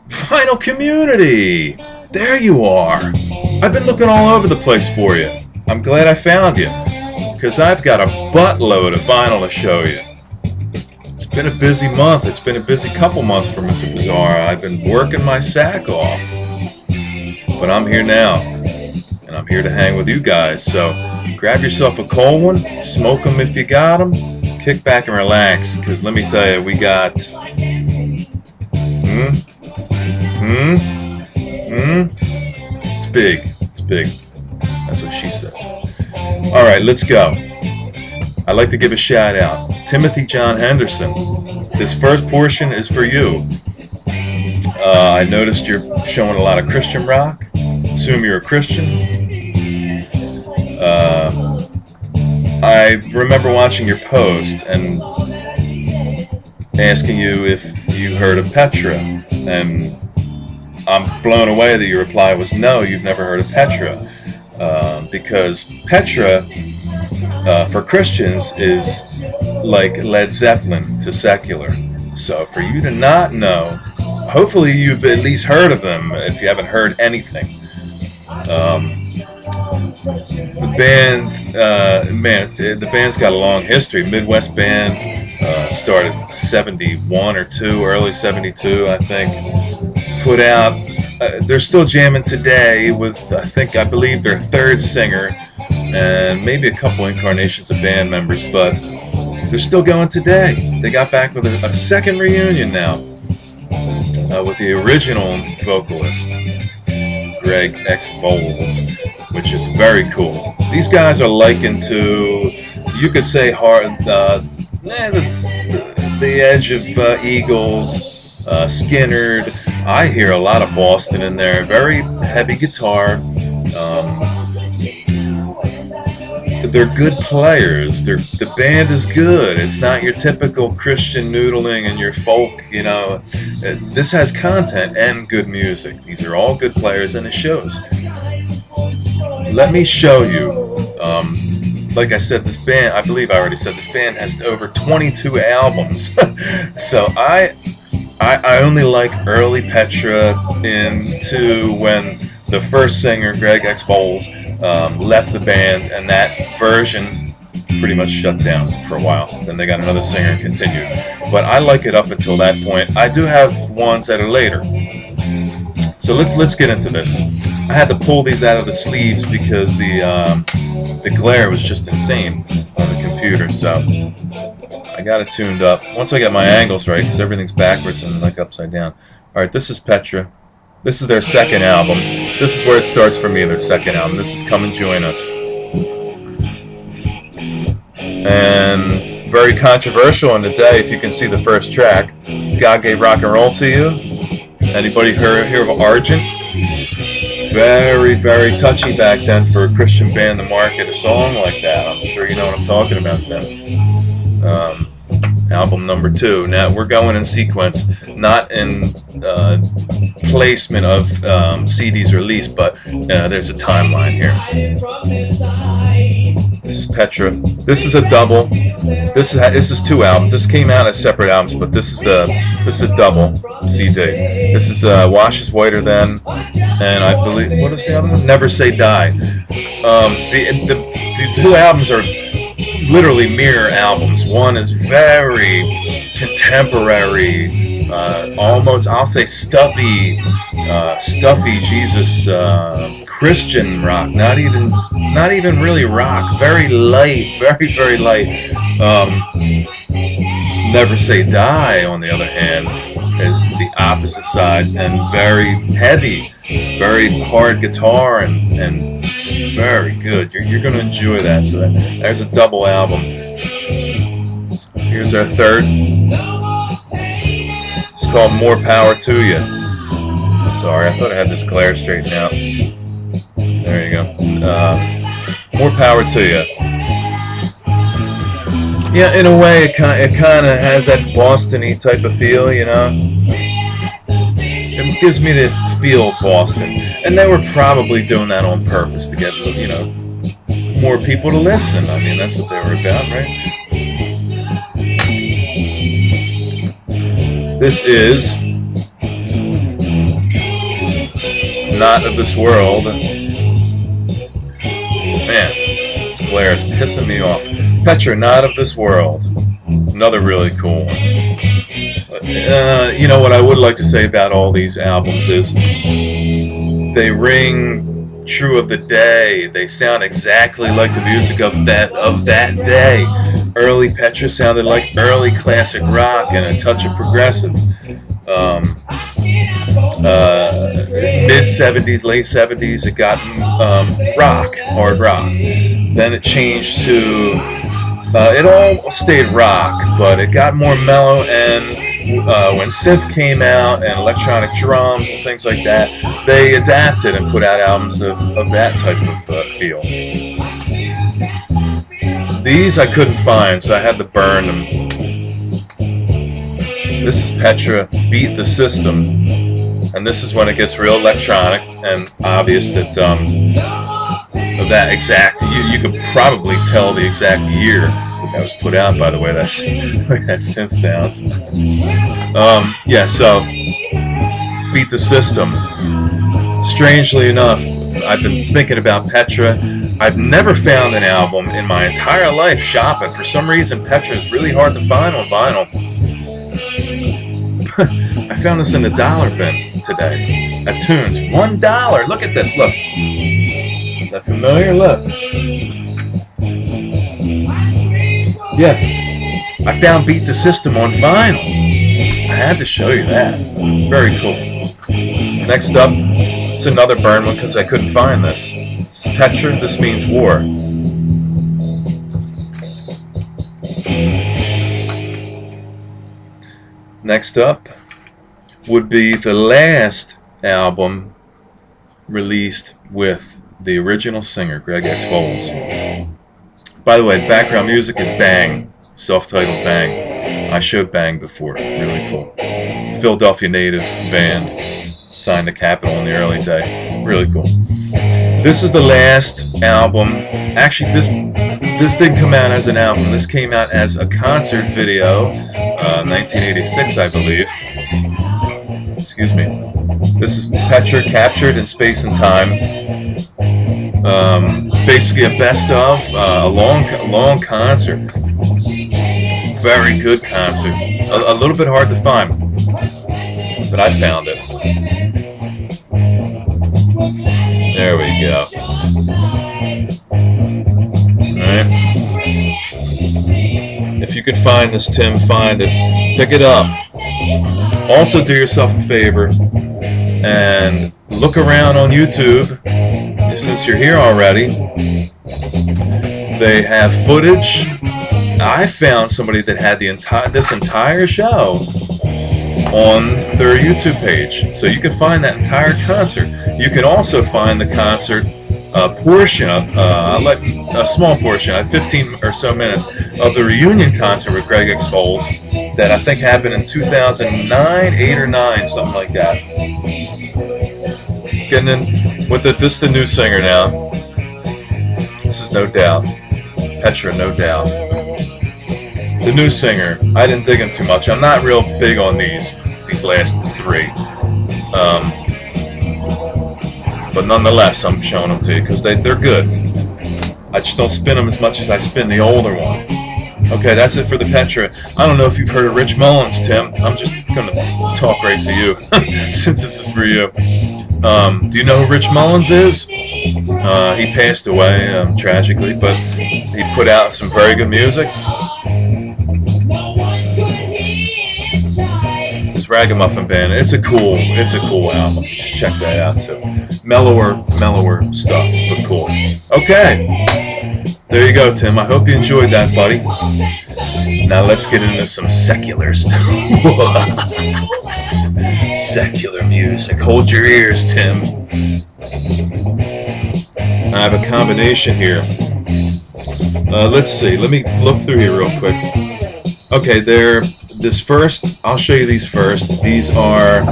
Vinyl community! There you are! I've been looking all over the place for you. I'm glad I found you, because I've got a buttload of vinyl to show you. It's been a busy month. It's been a busy couple months for Mr. Bizzarro. I've been working my sack off. But I'm here now, and I'm here to hang with you guys. So grab yourself a cold one, smoke them if you got them, kick back and relax, because let me tell you, we got... It's big. It's big. That's what she said. Alright, let's go. I'd like to give a shout out. Timmyjohnhenderson. This first portion is for you. I noticed you're showing a lot of Christian rock. Assume you're a Christian. I remember watching your post and asking you if you heard of Petra, and I'm blown away that your reply was no, you've never heard of Petra, because Petra for Christians is like Led Zeppelin to secular. So for you to not know, hopefully you've at least heard of them if you haven't heard anything. The band, the band's got a long history. Midwest band, started 71 or 2, early 72, I think. Put out, they're still jamming today with, I believe their third singer and maybe a couple incarnations of band members, but they're still going today. They got back with a second reunion now with the original vocalist, Greg X Voles, which is very cool. These guys are likened to, you could say, the edge of Eagles, Skinnerd. I hear a lot of Boston in there. Very heavy guitar. They're good players. The band is good. It's not your typical Christian noodling and your folk, you know. This has content and good music. These are all good players, and it shows. Let me show you. Like I said, this band, I believe I already said, this band has over 22 albums. So I only like early Petra into when the first singer, Greg X Voles, left the band, and that version pretty much shut down for a while. Then they got another singer and continued. But I like it up until that point. I do have ones that are later. So let's get into this. I had to pull these out of the sleeves because the glare was just insane on the computer. So I got it tuned up. Once I get my angles right, because everything's backwards and like upside down. Alright, this is Petra. This is their second album. This is where it starts for me, their second album. This is Come and Join Us. And very controversial in the day, if you can see the first track. God Gave Rock and Roll to You. Anybody hear of Argent? Very, very touchy back then for a Christian band to market a song like that. I'm sure you know what I'm talking about, Tim. Album number 2. Now we're going in sequence, not in placement of CDs released, but there's a timeline here. This is Petra. This is a double. This is 2 albums. This came out as separate albums, but this is a double CD. This is Wash Is Whiter Than, and I believe, what is the other one? Never Say Die. The 2 albums are literally mirror albums. One is very contemporary, almost, I'll say, stuffy Jesus Christian rock. Not even really rock. Very light, very, very light. Never Say Die, on the other hand, is the opposite side, and very heavy, very hard guitar, and very good. You're going to enjoy that. So there's a double album. Here's our third. It's called More Power to You. Sorry, I thought I had this glare straightened out. There you go. More Power to You. Yeah, in a way, it kind of has that Boston-y type of feel, you know. It gives me the feel of Boston, and they were probably doing that on purpose to get, you know, more people to listen. I mean, that's what they were about, right? This is Not of This World. Man, this glare is pissing me off. Petra, Not of This World. Another really cool one. You know what I would like to say about all these albums is they ring true of the day. They sound exactly like the music of that day. Early Petra sounded like early classic rock and a touch of progressive. Mid 70s, late 70s, it got rock, hard rock. Then it changed to, it all stayed rock, but it got more mellow, and when synth came out and electronic drums and things like that, they adapted and put out albums of that type of feel. These I couldn't find, so I had to burn them. This is Petra, Beat the System, and this is when it gets real electronic and obvious that that exact, you could probably tell the exact year that was put out by the way that synth sounds. Yeah, so Beat the System. Strangely enough, I've been thinking about Petra. I've never found an album in my entire life shopping. For some reason, Petra is really hard to find on vinyl. I found this in the dollar bin today at Tunes. $1. Look at this. Look. Is that familiar? Look. Yes. I found Beat the System on vinyl. I had to show you that. Very cool. Next up, it's another burn one because I couldn't find this. It's Petra, This Means War. Next up would be the last album released with the original singer, Greg X. Foles. By the way, background music is Bang, self-titled Bang. I showed Bang before, really cool. Philadelphia native band, signed to Capitol in the early day, really cool. This is the last album. Actually, this didn't come out as an album. This came out as a concert video, 1986, I believe. Excuse me. This is Petra captured in space and time. Basically a best of, a long concert. Very good concert. A little bit hard to find, but I found it. There we go. Alright. If you could find this, Tim, find it. Pick it up. Also do yourself a favor and look around on YouTube. Since you're here already, they have footage. I found somebody that had this entire show on their YouTube page, so you can find that entire concert. You can also find the concert portion of a small portion, 15 or so minutes of the reunion concert with Greg X. Foles that I think happened in 2009, 8 or 9, something like that. Getting in with this is the new singer now. This is No Doubt. Petra, No Doubt. The new singer. I didn't dig him too much. I'm not real big on these last three. But nonetheless, I'm showing them to you because they're good. I just don't spin them as much as I spin the older one. Okay, that's it for the Petra. I don't know if you've heard of Rich Mullins, Tim. I'm just going to talk right to you since this is for you. Do you know who Rich Mullins is? He passed away tragically, but he put out some very good music. His Ragamuffin Band. It's a cool album. Check that out too. Mellower stuff, but cool. Okay, there you go, Tim. I hope you enjoyed that, buddy. Now let's get into some secular stuff. Secular music. Hold your ears, Tim. I have a combination here. Let's see. Let me look through here real quick. Okay, this first, I'll show you these first. These are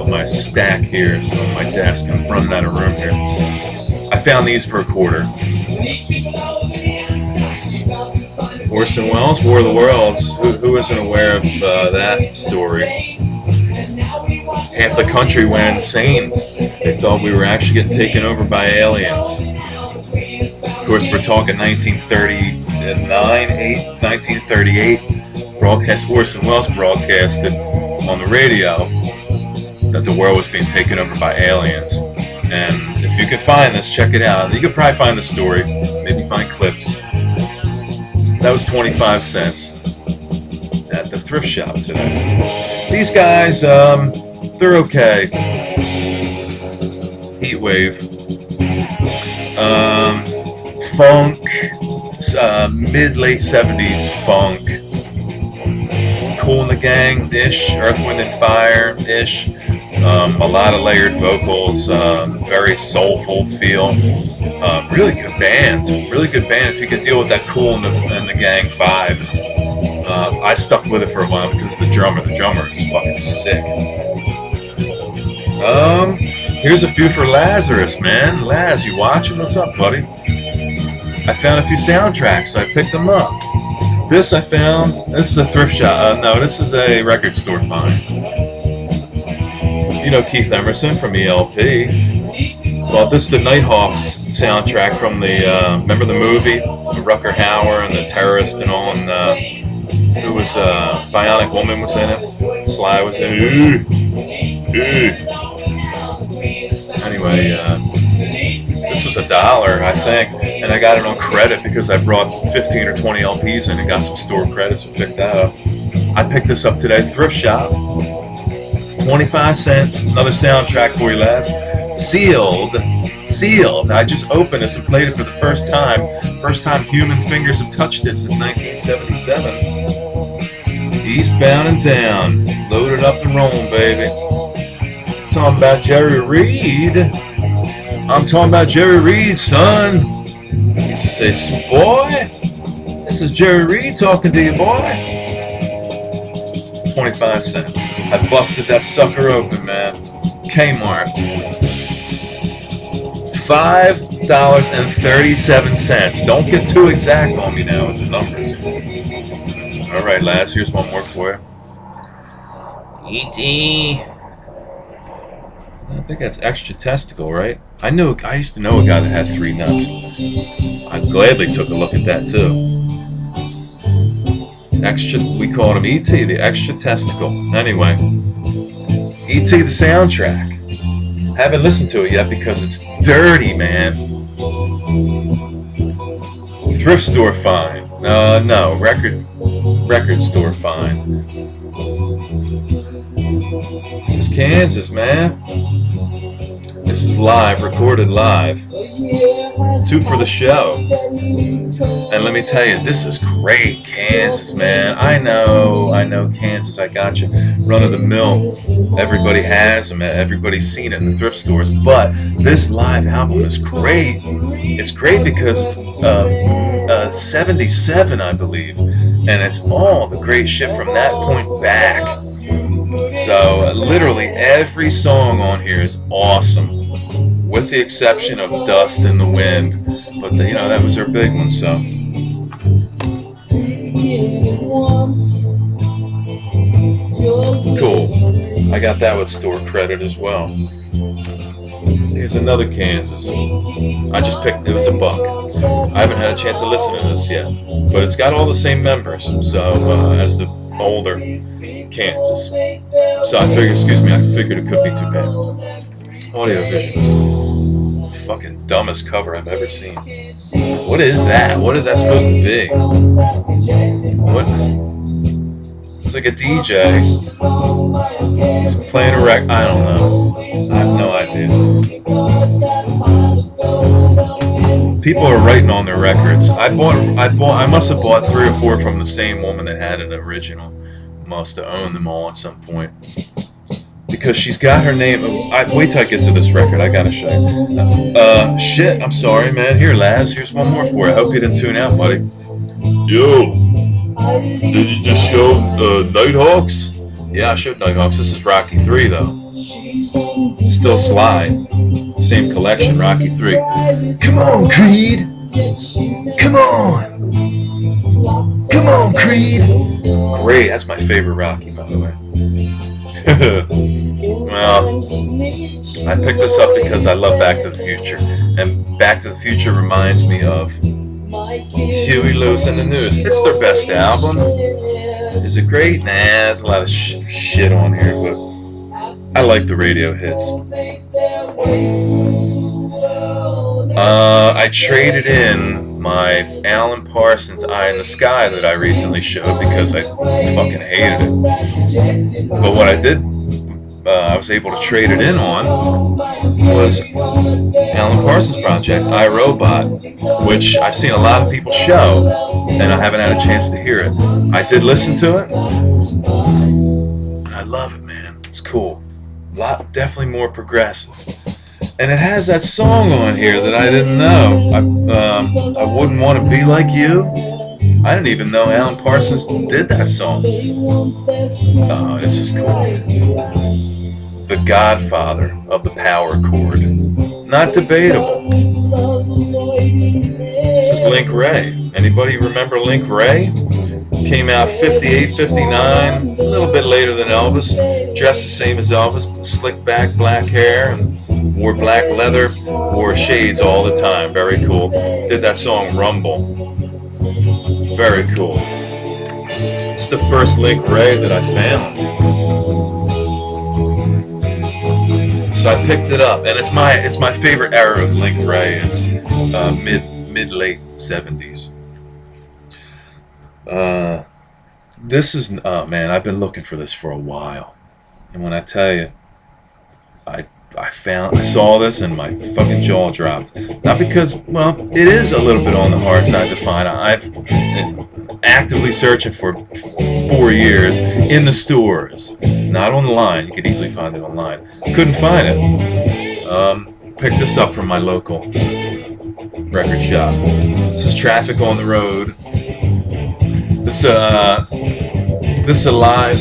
my stack here, so on my desk. I'm running out of room here. I found these for $1. Orson Welles, War of the Worlds. Who isn't aware of that story? Half the country went insane. They thought we were actually getting taken over by aliens. Of course, we're talking 1938. Orson Welles broadcasted on the radio that the world was being taken over by aliens. And if you can find this, check it out. You could probably find the story, maybe find clips. That was 25 cents at the thrift shop today. These guys, they're okay. Heatwave. Funk. Mid-late 70s funk. Kool and the Gang-ish. Earth, Wind and Fire-ish. A lot of layered vocals. Very soulful feel. Really good band. Really good band if you could deal with that Kool and the Gang vibe. I stuck with it for a while because the drummer is fucking sick. Here's a few for Lazarus, man. Laz, you watching? What's up, buddy? I found a few soundtracks, so I picked them up. This I found. This is a thrift shop. No, this is a record store find. You know Keith Emerson from ELP. Well, this is the Nighthawks soundtrack from the, remember the movie? The Rutger Hauer and the terrorist and all, and who was, Bionic Woman was in it. Sly was in it. Anyway, this was $1, I think, and I got it on credit because I brought 15 or 20 LPs in and got some store credits and picked that up. I picked this up today, thrift shop. 25 cents, another soundtrack for you, lads. Sealed. I just opened this and played it for the first time. First time human fingers have touched it since 1977. Eastbound and down. Loaded up and rolling, baby. Talking about Jerry Reed. I'm talking about Jerry Reed, son. He used to say, boy, this is Jerry Reed talking to you, boy. 25 cents. I busted that sucker open, man. Kmart. $5.37. Don't get too exact on me now with the numbers. Alright, lads, here's one more for you. E.T. I think that's extra testicle, right? I used to know a guy that had 3 nuts. I gladly took a look at that too. We called him E.T., the extra testicle. Anyway, E.T. the soundtrack. Haven't listened to it yet because it's dirty, man. Thrift store fine. No, record store fine. This is Kansas, man. This is live, recorded live. 2 for the show. And let me tell you, this is great, Kansas, man. I know, Kansas, I got you. Run of the mill. Everybody has them. Everybody's seen it in the thrift stores. But this live album is great. It's great because it's 77, I believe. And it's all the great shit from that point back. So literally every song on here is awesome, with the exception of Dust in the Wind. But that was their big one. So cool. I got that with store credit as well. Here's another Kansas. I just picked. It was $1. I haven't had a chance to listen to this yet, but it's got all the same members. So as the older Kansas. So I figured it could be too bad. Audio Visions. Fucking dumbest cover I've ever seen. What is that? What is that supposed to be? What? It's like a DJ. He's playing a record. I don't know. I have no idea. People are writing on their records. I must have bought 3 or 4 from the same woman that had an original. Must have owned them all at some point. Because she's got her name. Wait till I get to this record. I gotta show you. Shit. I'm sorry, man. Here, Laz. Here's one more for you. I hope you didn't tune out, buddy. Yo. Did you just show Nighthawks? Yeah, I showed Nighthawks. This is Rocky 3, though. Still Sly. Same collection, Rocky 3. Come on, Creed. Come on. Come on, Creed! Great, that's my favorite Rocky, by the way. Well, I picked this up because I love Back to the Future. And Back to the Future reminds me of Huey Lewis and the News. It's their best album. Is it great? Nah, there's a lot of shit on here, but I like the radio hits. I traded in my Alan Parsons Eye in the Sky that I recently showed because I fucking hated it. But what I did, I was able to trade it in on was Alan Parsons' project, iRobot, which I've seen a lot of people show, and I haven't had a chance to hear it. I did listen to it, and I love it, man. It's cool. Definitely more progressive. And it has that song on here that I didn't know. I Wouldn't Want to Be Like You. I didn't even know Alan Parsons did that song. Oh, this is cool. The godfather of the power chord. Not debatable. This is Link Ray. Anybody remember Link Ray? Came out 58, 59, a little bit later than Elvis. Dressed the same as Elvis, slick back, black hair, and wore black leather, wore shades all the time. Very cool. Did that song Rumble. Very cool. It's the first Link Ray that I found. So I picked it up, and it's my favorite era of Link Ray. It's mid-late 70s. This is man, I've been looking for this for a while, and when I tell you, I saw this and my fucking jaw dropped. Not because, well, it is a little bit on the hard side to find. I've been actively searching for 4 years in the stores, not online. You could easily find it online. Couldn't find it. Picked this up from my local record shop. This is Traffic on the Road. This is a live.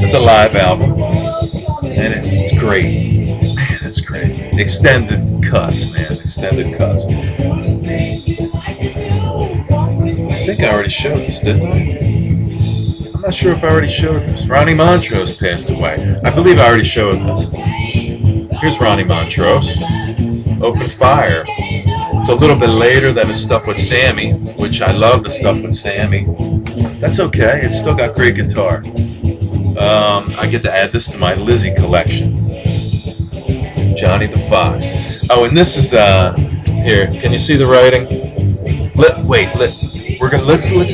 It's a live album, and it's great. Man, it's great. Extended cuts, man. Extended cuts. I think I already showed this, didn't I? I'm not sure if I already showed this. Ronnie Montrose passed away. I believe I already showed this. Here's Ronnie Montrose. Open Fire. It's a little bit later than his stuff with Sammy, which I love the stuff with Sammy. That's okay. It's still got great guitar. I get to add this to my Lizzie collection. Johnny the Fox. Oh, and this is here. Can you see the writing? Let's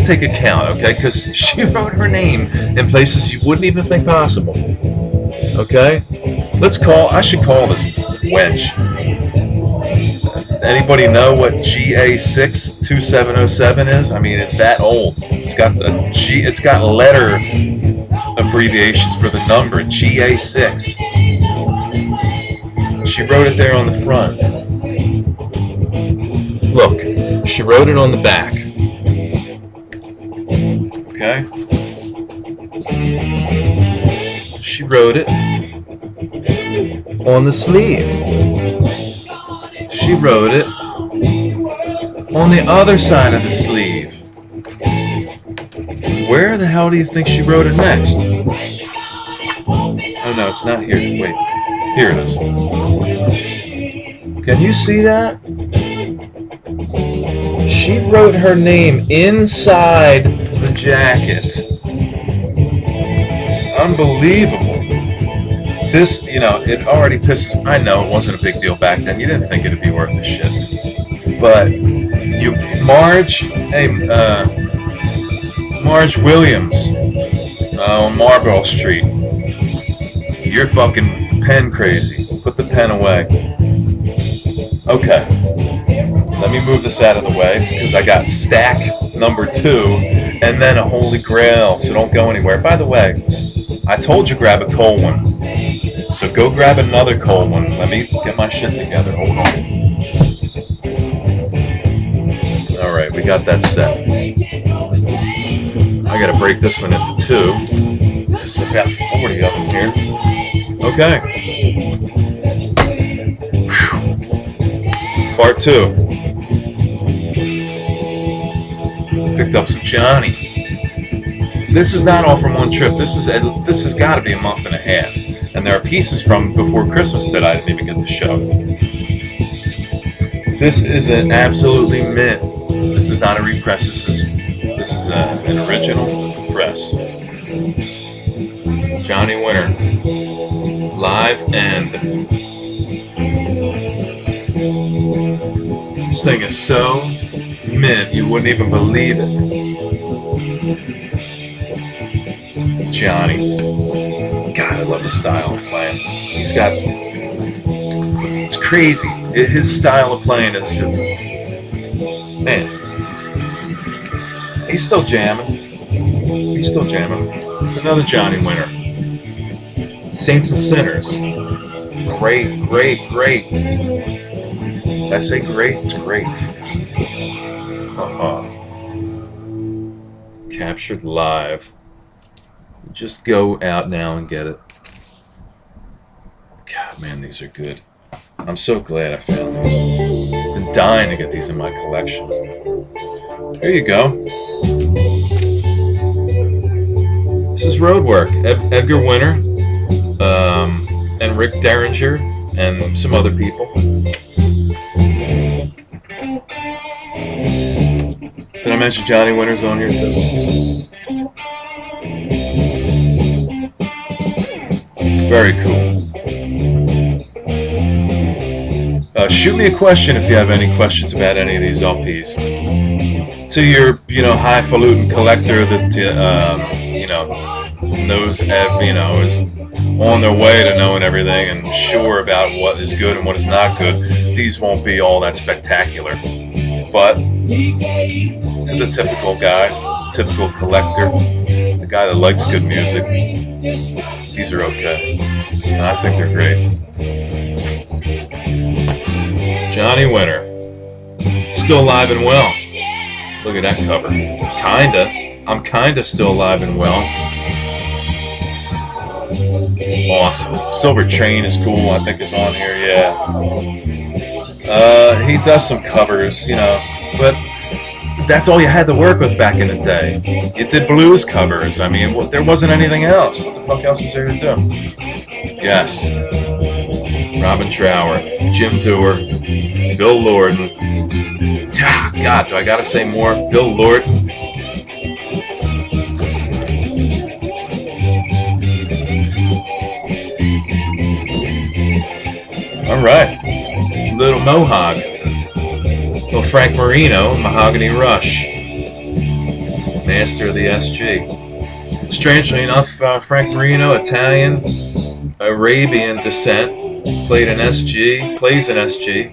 take a count, okay? Because she wrote her name in places you wouldn't even think possible. Okay? I should call this wench. Anybody know what GA62707 is? I mean, it's that old. It's got a G. It's got letter abbreviations for the number GA6. She wrote it there on the front. Look, she wrote it on the back. Okay? She wrote it on the sleeve. She wrote it on the other side of the sleeve. Where the hell do you think she wrote it next? Oh no, it's not here. Wait, here it is. Can you see that? She wrote her name inside the jacket. Unbelievable. This, you know, it already pisses. I know it wasn't a big deal back then. You didn't think it'd be worth the shit. But Marge Williams on Marlborough Street. You're fucking pen crazy. Put the pen away. Okay. Let me move this out of the way because I got stack number 2 and then a Holy Grail, so don't go anywhere. By the way, I told you grab a cold one. So go grab another cold one. Let me get my shit together. Hold on. Alright, we got that set. I gotta break this one into 2. Because I've got 40 of them here. Okay. Part 2. Picked up some Johnny. This is not all from one trip. This has got to be a month and a half. And there are pieces from before Christmas that I didn't even get to show. This is an absolutely mint. This is not a repress. This is an original press. Johnny Winter, live and this thing is so mint you wouldn't even believe it. Johnny, God, I love the style of playing. He's got, it's crazy. His style of playing is, man, he's still jamming. He's still jamming. Another Johnny Winter. Saints and Sinners. Great, great, great. Did I say great? It's great. Captured live. Just go out now and get it. God, man, these are good. I'm so glad I found these. I've been dying to get these in my collection. There you go. This is Roadwork. Edgar Winter, and Rick Derringer, and some other people. Did I mention Johnny Winter's on here too? Very cool. Shoot me a question if you have any questions about any of these LPs. To your, highfalutin collector that, knows, is on their way to knowing everything and sure about what is good and what is not good. These won't be all that spectacular. But to the typical guy, typical collector, the guy that likes good music, these are okay. And I think they're great. Johnny Winter, still alive and well. Look at that cover. Kinda. I'm kinda still alive and well. Awesome. Silver Train is cool, I think is on here, yeah. He does some covers, but that's all you had to work with back in the day. You did blues covers. I mean, there wasn't anything else. What the fuck else was there to do? Yes. Robin Trower, Jim Dewar, Bill Lorden. God, do I gotta say more? Bill Lorden. All right, little Mohawk, little Frank Marino, Mahogany Rush, master of the SG. Strangely enough, Frank Marino, Italian, Arabian descent, played an SG, plays an SG.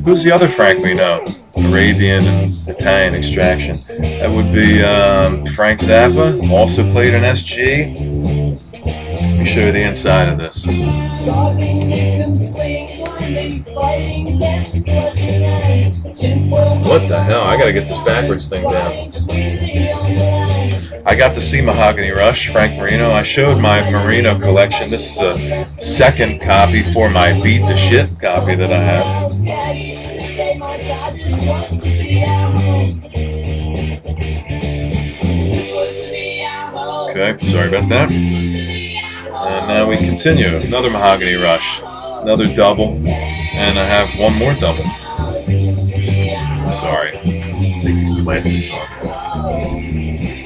Who's the other Frank we know? Arabian and Italian extraction. That would be Frank Zappa, also played an SG. Let me show you the inside of this. What the hell? I gotta get this backwards thing down. I got to see Mahogany Rush, Frank Marino. I showed my Marino collection. This is a second copy for my Beat the Shit copy that I have. Okay, sorry about that. And now we continue. Another Mahogany Rush, another double, and I have one more double. Sorry, take these plastics off.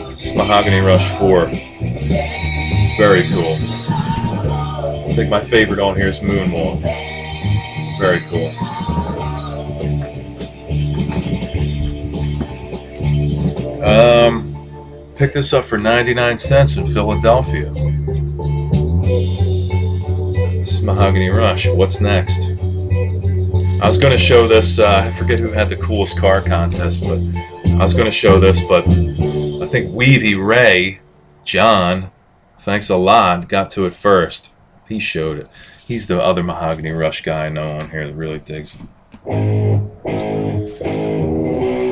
This is Mahogany Rush 4. Very cool. I think my favorite on here is Moonwalk. Very cool. Picked this up for 99 cents in Philadelphia. This is Mahogany Rush. What's next? I was going to show this, I forget who had the coolest car contest, but I was going to show this, but I think Weavy Ray, John, thanks a lot, got to it first. He showed it. He's the other Mahogany Rush guy I know on here that really digs him.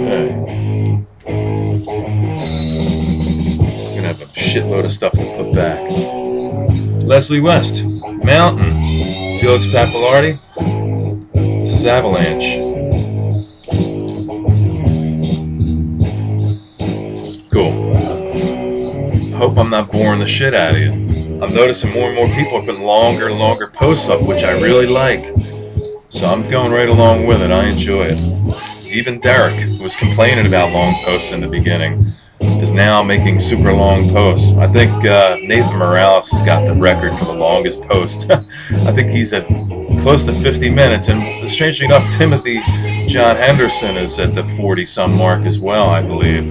Okay. Have a shitload of stuff to put back. Leslie West, Mountain, Felix Pappalardi. This is Mars Avalanche. Cool. Hope I'm not boring the shit out of you. I'm noticing more and more people are putting longer and longer posts up, which I really like. So I'm going right along with it. I enjoy it. Even Derek, who was complaining about long posts in the beginning, is now making super long posts. I think Nathan Morales has got the record for the longest post. I think he's at close to 50 minutes, and strangely enough, Timothy John Henderson is at the 40-some mark as well, I believe.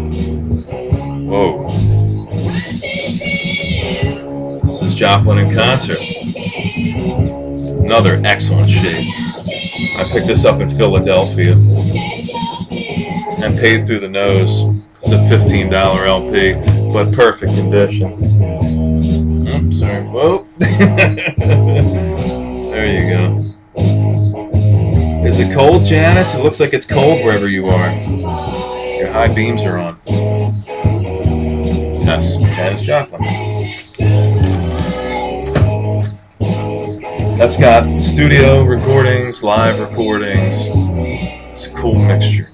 Whoa. This is Joplin in concert. Another excellent shape. I picked this up in Philadelphia and paid through the nose. It's a $15 LP, but perfect condition. Oops, sorry. Whoa. There you go. Is it cold, Janice? It looks like it's cold wherever you are. Your high beams are on. Yes, Janice Joplin. That's got studio recordings, live recordings. It's a cool mixture.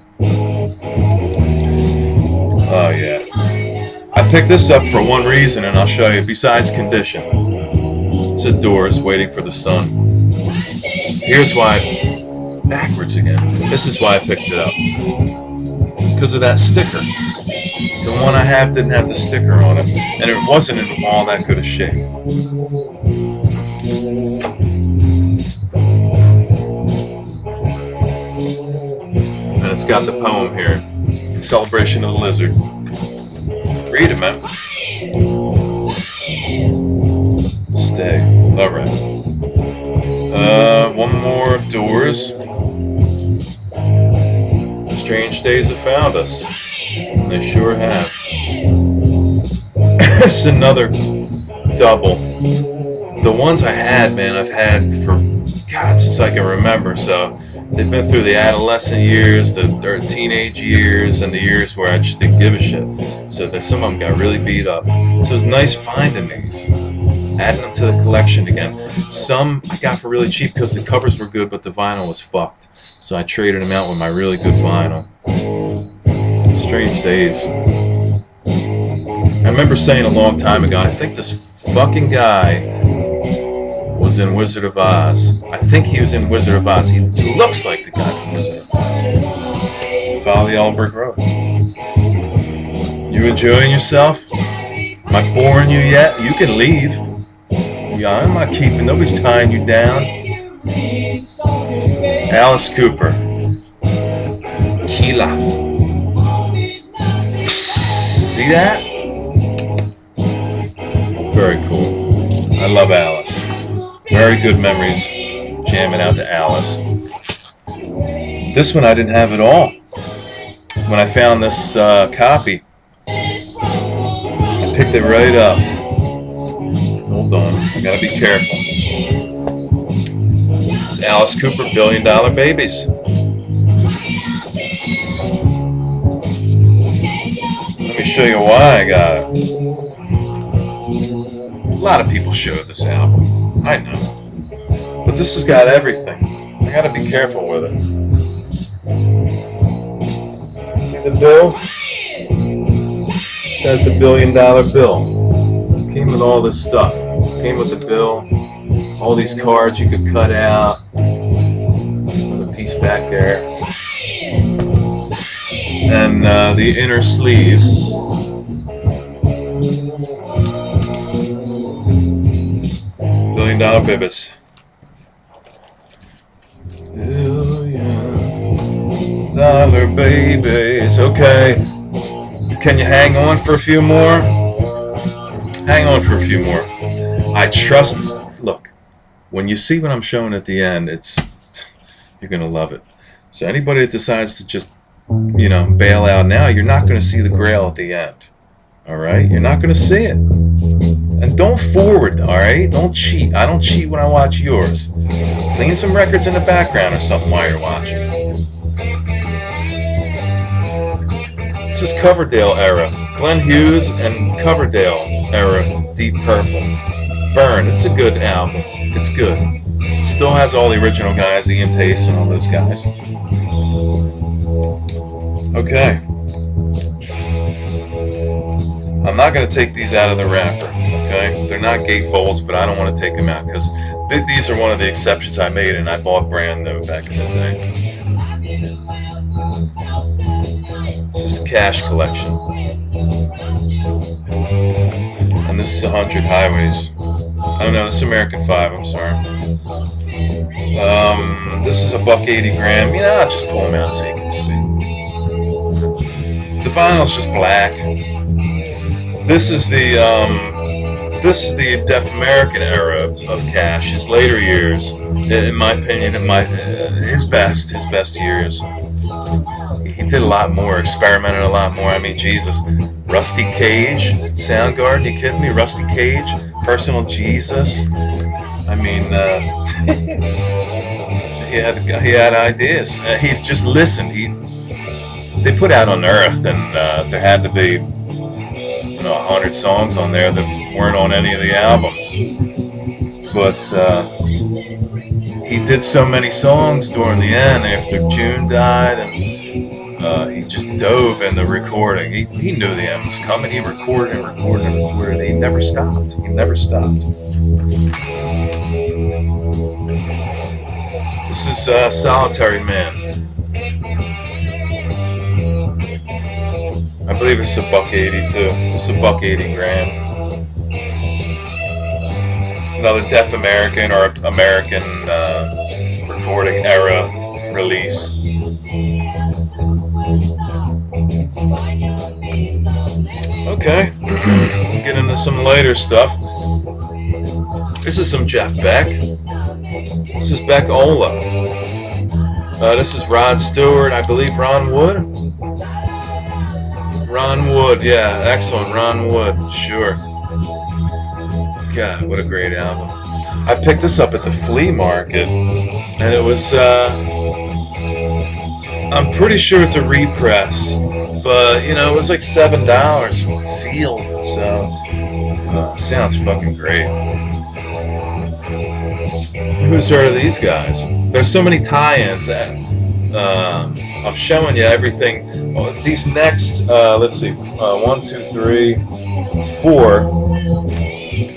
Oh yeah. I picked this up for one reason, and I'll show you. Besides condition, it's indoors waiting for the sun. Here's why. Backwards again. This is why I picked it up. Because of that sticker. The one I have didn't have the sticker on it, and it wasn't in all that good a shape. And it's got the poem here. Celebration of the Lizard. Read it, man. Stay. Alright. One more Doors. Strange days have found us. They sure have. It's another double. The ones I had, man, I've had for, God, since I can remember, so they've been through the adolescent years, the teenage years, and the years where I just didn't give a shit. So that some of them got really beat up. So it's nice finding these, adding them to the collection again. Some I got for really cheap because the covers were good, but the vinyl was fucked. So I traded them out with my really good vinyl. Strange days. I remember saying a long time ago, I think this fucking guy was in Wizard of Oz. I think he was in Wizard of Oz. He looks like the guy from Wizard of Oz. Follow the Albert Road. You enjoying yourself? Am I boring you yet? You can leave. Yeah, I'm not keeping. Nobody's tying you down. Alice Cooper. Keela. See that? Very cool. I love Alice. Very good memories jamming out to Alice. This one I didn't have at all. When I found this copy, I picked it right up. Hold on, I gotta be careful. It's Alice Cooper, $1 Billion Babies. Let me show you why I got it. A lot of people showed this album. I know. But this has got everything. I gotta be careful with it. See the bill? It says the $1 Billion bill. It came with all this stuff. It came with the bill. All these cards you could cut out. With a piece back there. And the inner sleeve. $1 Billion Babies. $1 Billion Babies. Okay. Can you hang on for a few more? Hang on for a few more. I trust. Look, when you see what I'm showing at the end, you're gonna love it. So anybody that decides to just, bail out now, you're not gonna see the Grail at the end. All right, you're not gonna see it. And don't forward, all right? Don't cheat. I don't cheat when I watch yours. Lean some records in the background or something while you're watching. This is Coverdale era. Glenn Hughes and Coverdale era Deep Purple. Burn. It's a good album. It's good. Still has all the original guys, Ian Pace and all those guys. Okay. I'm not going to take these out of the wrapper, okay? They're not gatefolds, but I don't want to take them out because these are one of the exceptions I made, and I bought brand new back in the day. This is Cash Collection. And this is 100 Highways. Oh no, this is American 5, I'm sorry. This is a $1.80 gram. You know, I'll just pull them out so you can see. The vinyl's just black. This is the Deaf American era of Cash. His later years, in my opinion, his best years. He did a lot more, experimented a lot more. I mean, Jesus, Rusty Cage, Soundgarden, you kidding me? Rusty Cage, Personal Jesus. I mean, he had ideas. He just listened. They put out Unearthed, and there had to be 100 songs on there that weren't on any of the albums. But he did so many songs during the end after June died, and he just dove in the recording. He knew the end was coming. He recorded and recorded and recorded. He never stopped. He never stopped. This is Solitary Man. I believe it's a $1.80 too. It's a $1.80 gram. Another Deaf American or American recording era release. Okay, we'll get into some later stuff. This is some Jeff Beck. This is Beck Ola. This is Rod Stewart. I believe Ron Wood. Ron Wood, yeah, excellent. Ron Wood, sure. God, what a great album. I picked this up at the flea market, and it was, I'm pretty sure it's a repress, but, you know, it was like $7 sealed, so, sounds fucking great. Who's heard of these guys? There's so many tie-ins, and, I'm showing you everything. These next, let's see, 1, 2, 3, 4,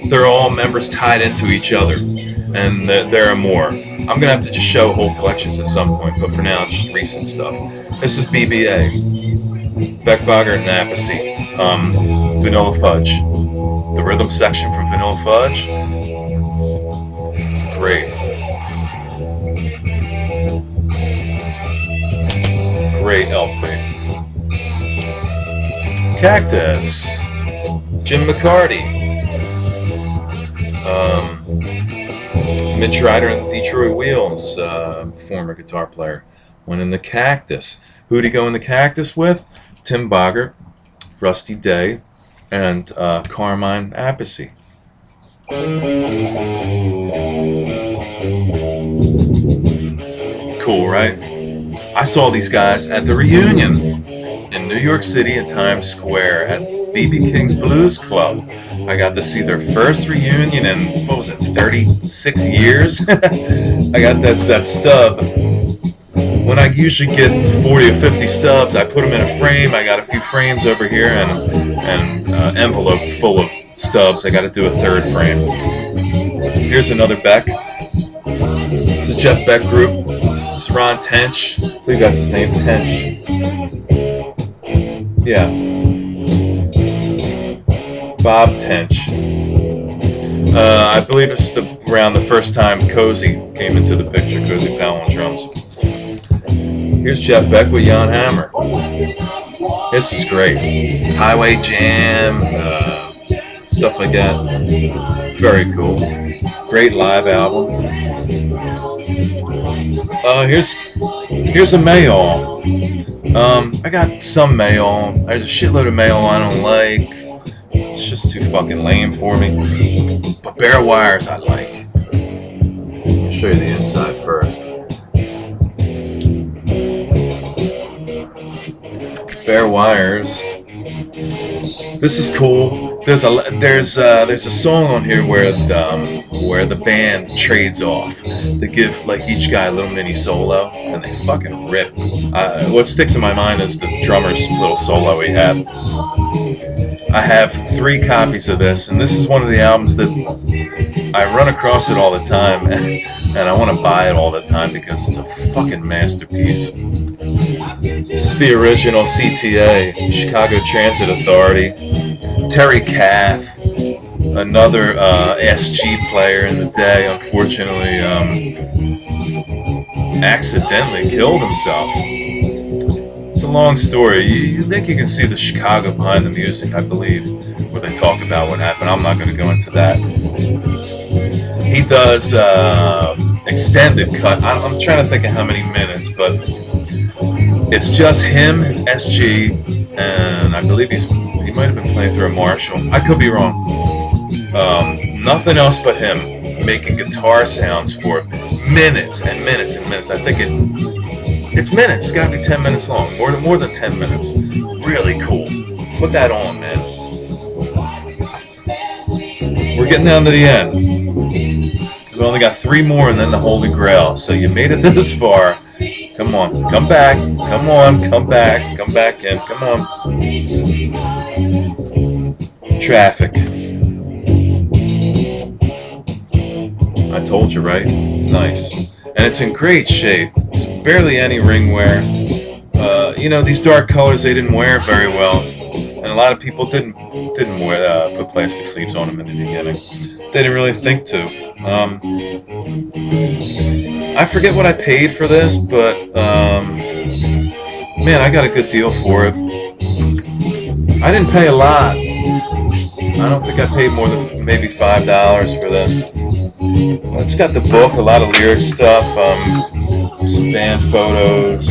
they're all members tied into each other, and there are more. I'm going to have to just show whole collections at some point, but for now, it's just recent stuff. This is BBA, Beck, Bogart, and Appice, Vanilla Fudge. The rhythm section from Vanilla Fudge, great. Great LP. Cactus, Jim McCarty, Mitch Ryder and the Detroit Wheels, former guitar player, went in the Cactus. Who'd he go in the Cactus with? Tim Bogart, Rusty Day, and Carmine Appice. Cool, right? I saw these guys at the reunion in New York City in Times Square at B.B. King's Blues Club. I got to see their first reunion in, what was it, 36 years? I got that stub. When I usually get 40 or 50 stubs, I put them in a frame. I got a few frames over here and an envelope full of stubs. I got to do a third frame. Here's another Beck. This is Jeff Beck Group. This is Ron Tench. I believe that's his name, Tench. Yeah. Bob Tench. I believe this is around the first time Cozy came into the picture, Cozy Powell on drums. Here's Jeff Beck with Jan Hammer. This is great. Highway Jam, stuff like that. Very cool. Great live album. Here's a Mayall. I got some Mayall. There's a shitload of Mayall I don't like. It's just too fucking lame for me. But bare wires I like. I'll show you the inside first. Bare wires. This is cool. there's a song on here where the band trades off. They give like each guy a little mini solo, and they fucking rip. What sticks in my mind is the drummer's little solo he had. I have 3 copies of this, and this is one of the albums that I run across it all the time, and I want to buy it all the time because it's a fucking masterpiece. This is the original CTA, Chicago Transit Authority. Terry Kath, another SG player in the day, unfortunately accidentally killed himself. It's a long story. You think you can see the Chicago behind the music, I believe, where they talk about what happened. I'm not going to go into that. He does extended cut. I'm trying to think of how many minutes, but it's just him, his SG, and I believe he might have been playing through a Marshall. I could be wrong. Nothing else but him making guitar sounds for minutes and minutes and minutes. I think it's minutes. It's got to be 10 minutes long. More than 10 minutes. Really cool. Put that on, man. We're getting down to the end. We've only got 3 more and then the Holy Grail. So you made it this far. Come on. Come back. Come on. Come back. Come back in. Come on. Traffic. I told you, right? Nice. And it's in great shape. There's barely any ring wear. You know, these dark colors, they didn't wear very well. And a lot of people didn't wear, put plastic sleeves on them in the beginning. They didn't really think to. I forget what I paid for this, but man, I got a good deal for it. I didn't pay a lot. I don't think I paid more than maybe $5 for this. It's got the book, a lot of lyric stuff, some band photos,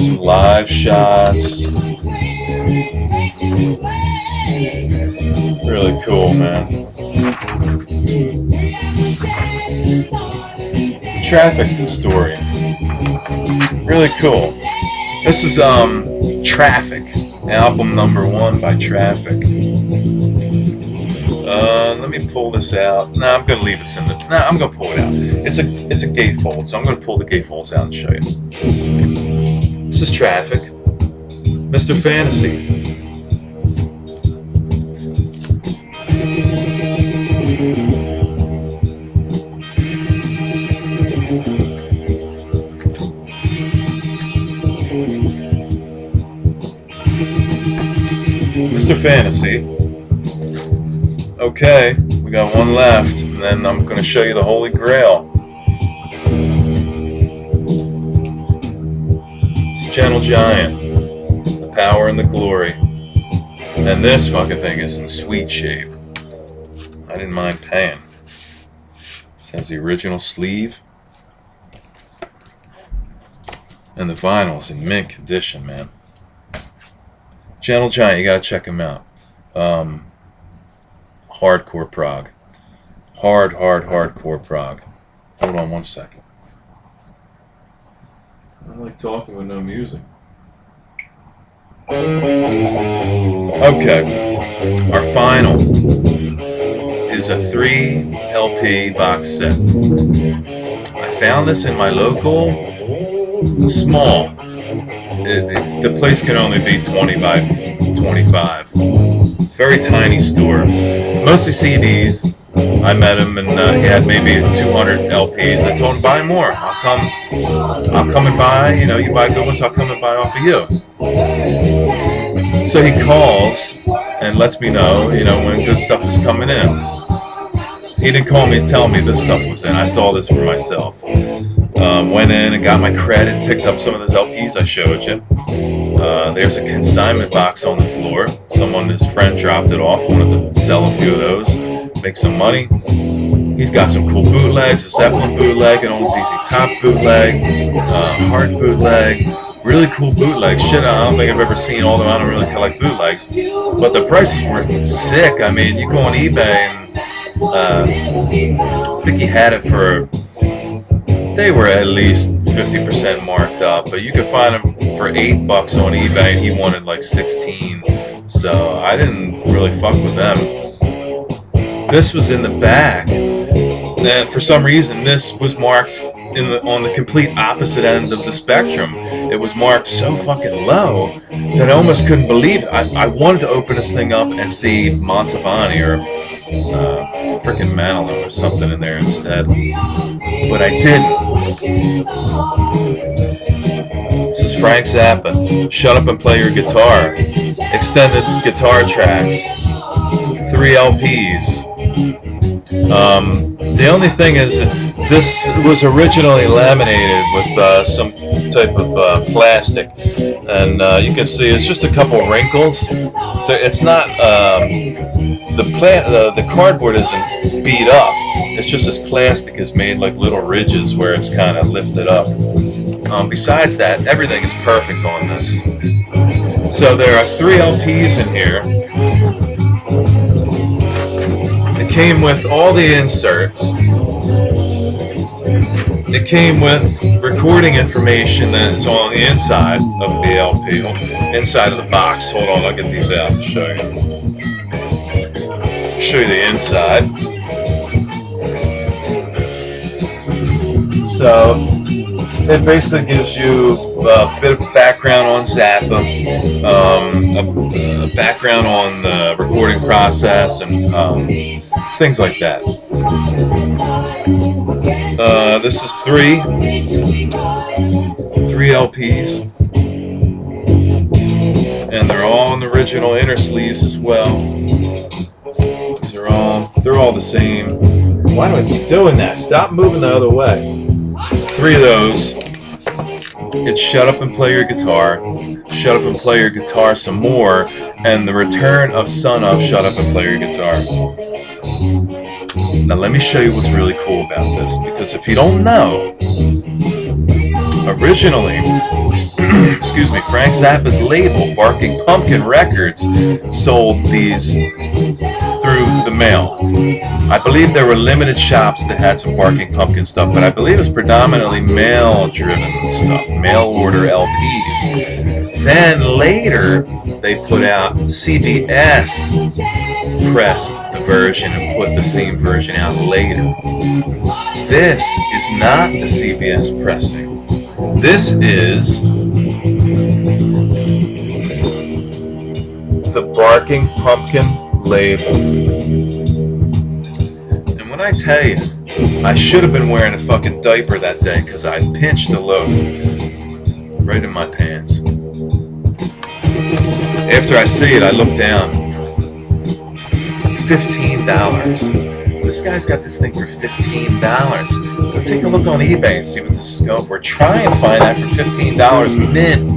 some live shots. Really cool, man. Traffic story. Really cool. This is Traffic, album number 1 by Traffic. Let me pull this out. No, I'm gonna leave this in the. No, I'm gonna pull it out. It's a gatefold, so I'm gonna pull the gatefolds out and show you. This is Traffic, Mr. Fantasy. Mr. Fantasy. Okay, we got 1 left, and then I'm going to show you the Holy Grail. It's Gentle Giant, the power and the glory. And this fucking thing is in sweet shape. I didn't mind paying. This has the original sleeve. And the vinyl's in mint condition, man. Gentle Giant, you gotta check him out. Hardcore prog. Hardcore prog. Hold on 1 second. I don't like talking with no music. Okay. Our final is a 3 LP box set. I found this in my local small. The place can only be 20 by 25. Very tiny store. Mostly CDs. I met him and he had maybe 200 LPs. I told him buy more. I'll come and buy. You know, you buy good ones, I'll come and buy off of you. So he calls and lets me know, you know, when good stuff is coming in. He didn't call me and tell me this stuff was in. I saw this for myself. Went in and got my credit, picked up some of those LPs I showed you. There's a consignment box on the floor. Someone, his friend, dropped it off. Wanted to sell a few of those, make some money. He's got some cool bootlegs, a Zeppelin bootleg, an Old ZZ Top bootleg, Heart bootleg. Really cool bootlegs. Shit, I don't think I've ever seen, although I don't really collect bootlegs. But the prices were sick. I mean, you go on eBay and I think he had it for, they were at least 50% marked up, but you could find them for $8 on eBay, and he wanted like 16, so I didn't really fuck with them. This was in the back, and for some reason this was marked on the complete opposite end of the spectrum. It was marked so fucking low that I almost couldn't believe it. I wanted to open this thing up and see Montavani or frickin' Manilow or something in there instead, but I didn't. This is Frank Zappa, Shut Up and Play Your Guitar, extended guitar tracks, 3 LPs. The only thing is, this was originally laminated with some type of plastic, and you can see it's just a couple wrinkles. It's not the cardboard isn't beat up. It's just this plastic is made like little ridges where it's kind of lifted up. Besides that, everything is perfect on this. So there are 3 LPs in here. It came with all the inserts. It came with recording information that is on the inside of the LP, inside of the box. Hold on, I'll get these out and show you. Show you the inside. So it basically gives you a bit of background on Zappa, a background on the recording process, and things like that. This is 3 LPs, and they're all in the original inner sleeves as well. They're all the same. Why do I keep doing that? Stop moving the other way. 3 of those. It's Shut Up and Play Your Guitar, Shut Up and Play Your Guitar Some More, and the return of Son of Shut Up and Play Your Guitar. Now let me show you what's really cool about this, because if you don't know, originally, excuse me, Frank Zappa's label, Barking Pumpkin Records, sold these through the mail. I believe there were limited shops that had some Barking Pumpkin stuff, but I believe it's predominantly mail-driven stuff, mail-order LPs. Then later, they put out CBS pressed the version and put the same version out later. This is not the CBS pressing. This is the Barking Pumpkin label. And when I tell you, I should have been wearing a fucking diaper that day because I pinched the loaf right in my pants. After I see it, I look down. $15. This guy's got this thing for $15. Go take a look on eBay and see what this is going for. Try and find that for $15 mint.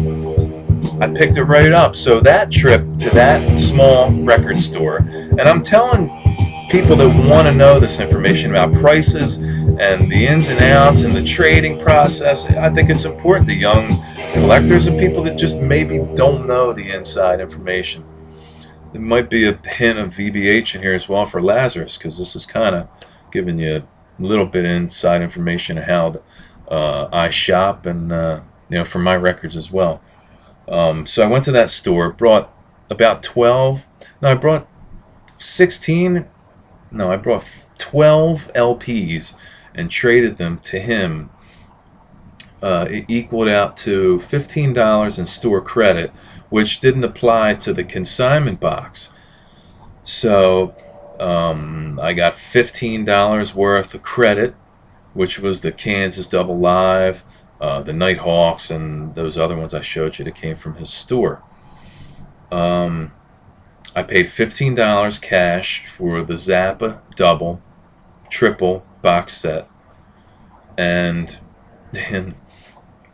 I picked it right up. So that trip to that small record store, and I'm telling people that want to know this information about prices and the ins and outs and the trading process, I think it's important to young collectors and people that just maybe don't know the inside information. There might be a hint of VBH in here as well for Lazarus, because this is kind of giving you a little bit of inside information of how I shop, and you know, for my records as well. So I went to that store, brought about 12. No, I brought 16. No, I brought 12 LPs and traded them to him. It equaled out to $15 in store credit, which didn't apply to the consignment box. So I got $15 worth of credit, which was the Kansas Double Live, the Nighthawks, and those other ones I showed you that came from his store. I paid $15 cash for the Zappa double, triple box set, and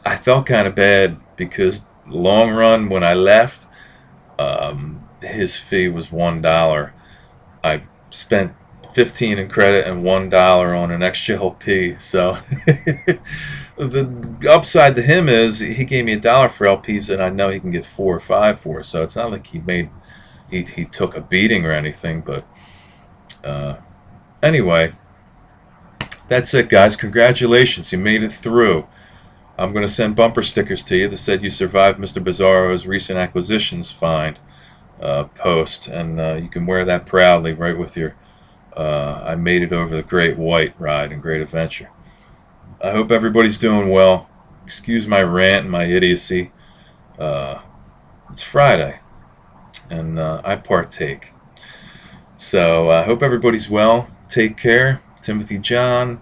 I felt kind of bad because long run when I left, his fee was $1. I spent $15 in credit and $1 on an extra LP. So the upside to him is he gave me $1 for LPs, and I know he can get 4 or 5 for. So it's not like he took a beating or anything. But anyway, that's it, guys. Congratulations, you made it through. I'm going to send bumper stickers to you that said you survived Mr. Bizzarro's recent acquisitions find post, and you can wear that proudly right with your I made it over the Great White ride and Great Adventure. I hope everybody's doing well. Excuse my rant and my idiocy. It's Friday, and I partake. So I hope everybody's well. Take care. Timothy John,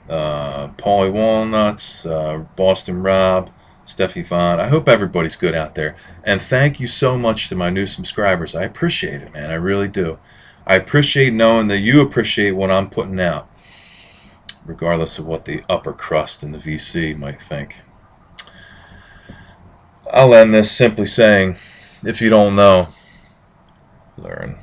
Paulie Walnuts, Boston Rob, Steffi Vaughn. I hope everybody's good out there. And thank you so much to my new subscribers. I appreciate it, man. I really do. I appreciate knowing that you appreciate what I'm putting out, regardless of what the upper crust in the VC might think. I'll end this simply saying, if you don't know, learn.